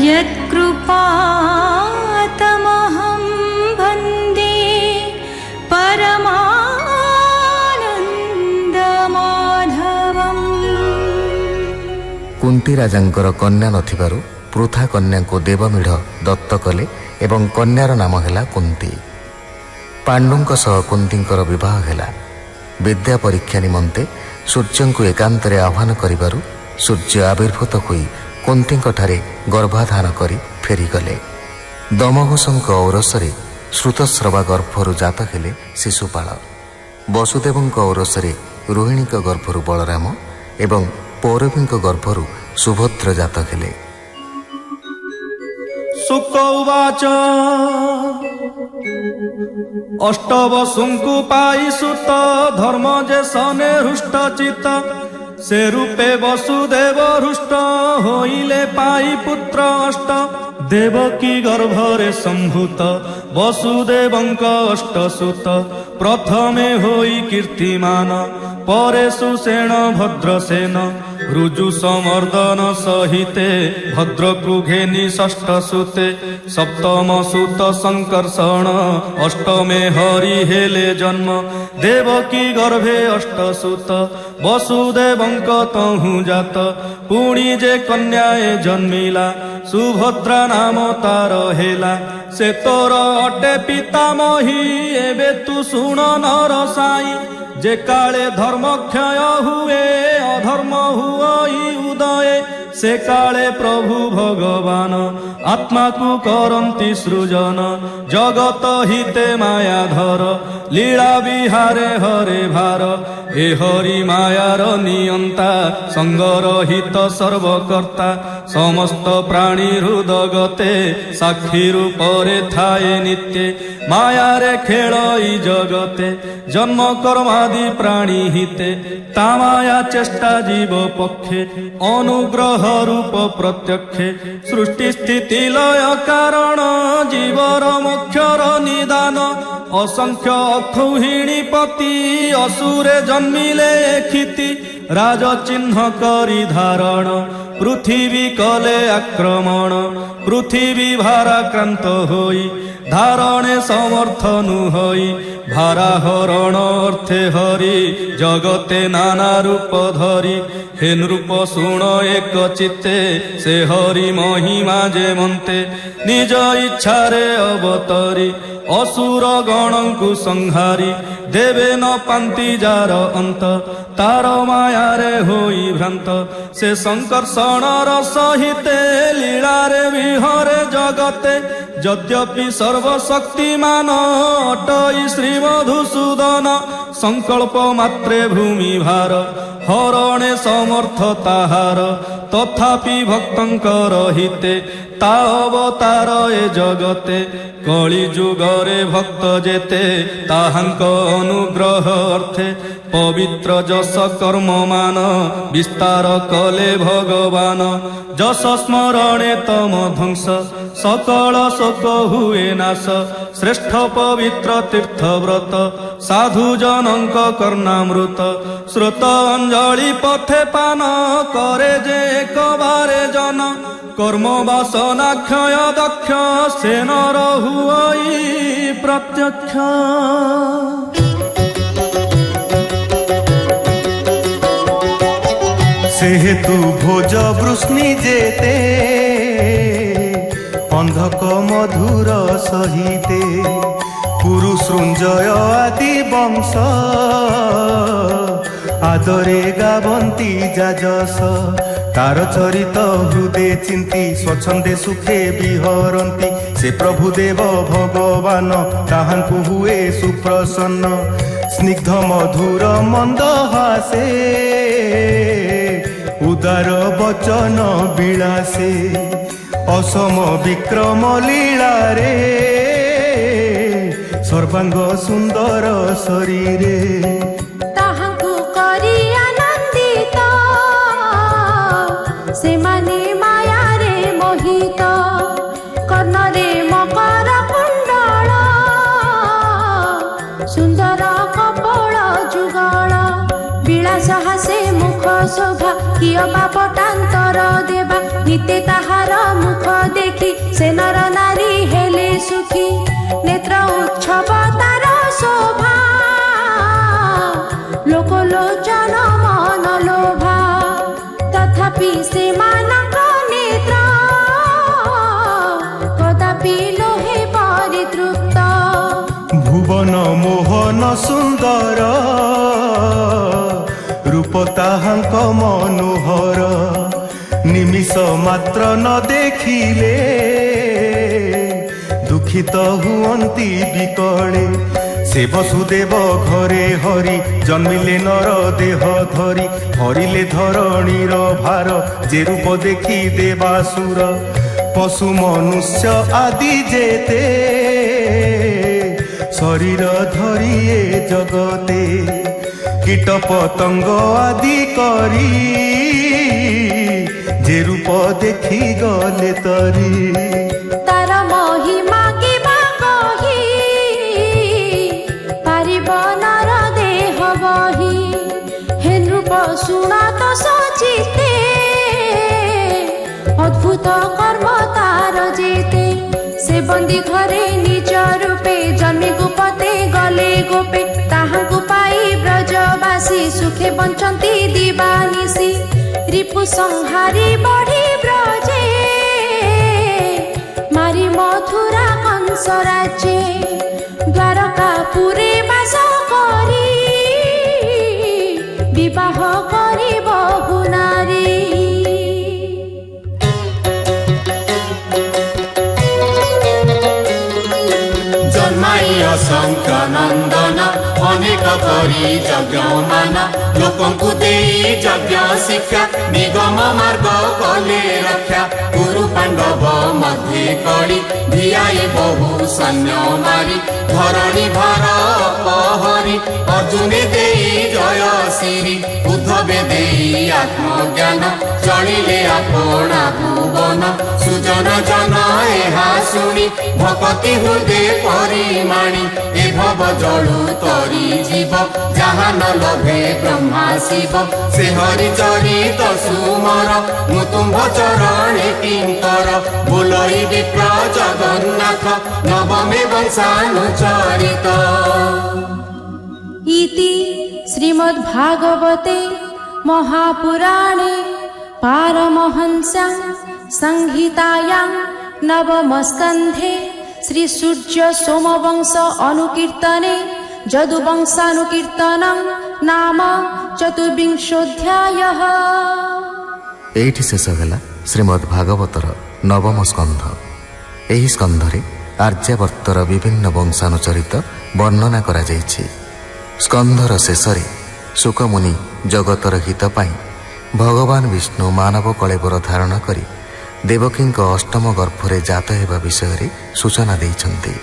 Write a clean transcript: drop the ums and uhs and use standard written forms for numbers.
यत्कृपातमहं वन्दे परमानन्दमाधवम्। कुंती राजांकर कन्या नथिबारु पृथा कन्या को देवमिढ़ दत्त कले एवं कन्यार नाम हैला कुंती। पांडुंक सह कुंतींकर विवाह हैला। विद्या परीक्षा निमंते सूर्य को एकांतरे आह्वान करिबारु सूर्य आविर्भूत होई कुंतींक ठारे गर्भाधान करी फेरीगले। दमघोषंक औरसरे श्रुतस्रवा गर्भरु जात हेले शिशुपाल। वसुदेवंक औरसरे रोहिणीक गर्भरु बलराम एवं पौरवींक गर्भरु सुभद्र जात हेले। शुक उवाच अष्टवसुंकु पाई सुत धर्म जे सने हृष्ट चित्त से रूपे वसुदेव हृष्ट होइले पाई पुत्र अष्ट। देवकी गर्भरे संभूत वसुदेवंक अष्टसुत प्रथमे होई कीर्तिमान परे सुसेन भद्रसेन ऋजु समर्दन सहिते भद्रकृघेनि षष्ठ सुते सप्तम सुत संकर्षण अष्टमे हरि हेले जन्म। देवकी गर्भे अष्टसुत वसुदेवंक तहु जात पुणी जे कन्याए जन्मिला सुभद्रा नाम तार हेला। से तोर अटे पितामही एबे तू शुण नर साई जे काले धर्म क्षय हुए अधर्म हुई उदय से काले प्रभु भगवान आत्मा को करंती सृजन। जगत हिते मायाधर लीला विहारे हरे भार ए हरि मायार नियंता संगर हित सर्वकर्ता समस्त प्राणी हृदगते साक्षी रूपरे थाए नित्य मायारे खेल ई जगते जन्म कर्मादि प्राणी हिते ता माया चेष्टा जीव पक्षे अनुग्रह रूप प्रत्यक्षे सृष्टि स्थिति लय कारण जीवर मोक्षर निदान। असंख्य अक्षौहिणी पति असुरे जन्मिले क्षिति राज चिन्ह करी धारण पृथ्वी कले आक्रमण। पृथ्वी भाराक्रांत होई धारणे समर्थनु होई भाराहरण अर्थे हरि जगते नाना रूप धरी। हे नृप शुण एक चित्ते से हरि महिमा जे मन्ते निज इच्छारे अवतरी असुर गणंकु संहारी देवे न पांति जार अंत तार मायारे होई भ्रांत। से संकर्षणर सहिते लीलारे विहरे जगते यद्यपि सर्वशक्तिमान अटई श्री मधुसूदन संकल्प मात्रे भूमि भार हरणे समर्थ ताहार तथापि भक्तंकर हिते ता अवतार ए जगते कଳି जुगरे भक्त जेते ताहांक अनुग्रह अर्थे पवित्र जस कर्म मान विस्तार कले भगवान। जस स्मरणे तम ध्वंस सकल शोक हुए नाश श्रेष्ठ पवित्र तीर्थ व्रत साधु जनंक कर्णामृत श्रुत अंजलि पथे पान करे जे एक बारे जन कर्म वासना क्षय दक्ष से नर हुई प्रत्यक्ष। से हेतु भोज वृष्णि जेते अंधक मधुर सहिते कुरु सृंजय आदि वंश आदरे गावंती जाजस। तार चरित हृदय चिंती स्वच्छंदे सुखे विहरंती से प्रभु देव भगवान ताहांकु हुए सुप्रसन्न। स्निग्ध मधुर मंद हासे उदार वचन विलासे असम विक्रम लीला रे सर्वांग सुंदर शरीरे। ताहांकु करी आनंदित से माने माया रे मोहित कर्णरे मकर कुंडल सुंदर कपड़ जुगल विलास हासे मुख शोभा किय बापटांतर देवा হিতে তাহার মুখ দেখি সে নর নারী হেলে সুখী নেত্র উৎসব তার শোভা লোকলোচন মন লোভা তথাপি সেମାନଙ୍କ নেত্র কদাপি লোহে পরিতৃপ্ত ভুবন মোহন সুন্দর রূপ তাহাଙ୍କ মনোহର নিমিষ মাত্র ন দেখিলে দুঃখিত হুଅନ୍ତି বিকଳେ সে বসুদেব ঘরে হরি জন্মিলে নর দেহ ধরি হরিলে ধরণীর ভার যে রূপ দেখি দেবাসুর পশু মনুষ্য আদি যেতে শরীর ধরি এ জগতে কীট পতঙ্গ আদি করি যে রূপ দেখি গলে তরি তার মহিমা কিবা কহি পারিব নর দেহ বহি হে নৃপ শুণ তো সচিতে অদ্ভুত কর্ম তার যেতে সে বন্দি ঘরে নিজ রূপে জন্মি গোপতে গলে গোপে তাহাଙ୍କୁ পাই ব্রজবাসী সুখে বঞ্চନ୍ତି দিবানিশি রিপু সংহারি বঢ়ি ব্রজে মারি মথুরা কংস রাজ্যে দ্বারকাপুরে বাস করি বিবাহ করি বহু নারী জন্মাই অসংখ্য নন্দন অনেক করি যজ্ঞমান ଲୋକଙ୍କୁ ଦେଇ ଯଜ୍ଞ ଶିକ୍ଷା ନିଗମ ମାର୍ଗ କଲେ ରକ୍ଷା ଗୁରୁ ପାଣ୍ଡବ ମଧ୍ୟେ କଳି ଧିଆଏ ବହୁ ସୈନ୍ୟ ମାରି ଧରଣୀ ଭାର ଅପହରି ଅର୍ଜୁନେ ଦେଇ ଜୟ ଶିରି ଉଦ୍ଧବେ ଦେଇ ଆତ୍ମଜ୍ଞାନ ଚଳିଲେ ଆପଣା ଭୁବନ ସୁଜନ ଜନ ଏହା ଶୁଣି ଭକତି ହୃଦେ ପରିମାଣି ଏ ଭବ ଜଳୁ ତରି ଯିବ ଯାହା ନ ଲଭେ ବ୍ରହ୍ମା ଶିବ ସେ ହରି ଚରିତ ସୁମର ମୁଁ ତୁମ୍ଭ ଚରଣେ କିଙ୍କର ବୋଲଇ ବିପ୍ର ଜଗନ୍ନାଥ ନବମେ ବଂଶାନୁଚରିତ ইতি শ্রীমদ্ভাগবতে মহাপুরাণে পারমহংস্যাং সংহিতায়াং নবমস্কন্ধে শ্রী সূর্য সোমবংশ অনুকীর্তনে যদুবংশানুকীর্তনং নাম চতুর্বিংশোধ্যায়ঃ। এইটি শেষ ହେଲା ଶ୍ରୀମଦ୍ ଭାଗବତର ନବମ ସ୍କନ୍ଧ। ଏହି ସ୍କନ୍ଧରେ ଆର୍ଯ୍ୟାବର୍ତ୍ତର ବିଭିନ୍ନ ବଂଶାନୁଚରିତ ବର୍ଣ୍ଣନା କରାଯାଇଛି। ସ୍କନ୍ଧର ଶେଷରେ ଶୁକମୁନି ଜଗତର ହିତ ପାଇଁ ଭଗବାନ ବିଷ୍ଣୁ ମାନବ କଳେବର ଧାରଣ କରି ଦେବକୀଙ୍କ ଅଷ୍ଟମ ଗର୍ଭରେ ଜାତ ହେବା ବିଷୟରେ ସୂଚନା ଦେଇଛନ୍ତି।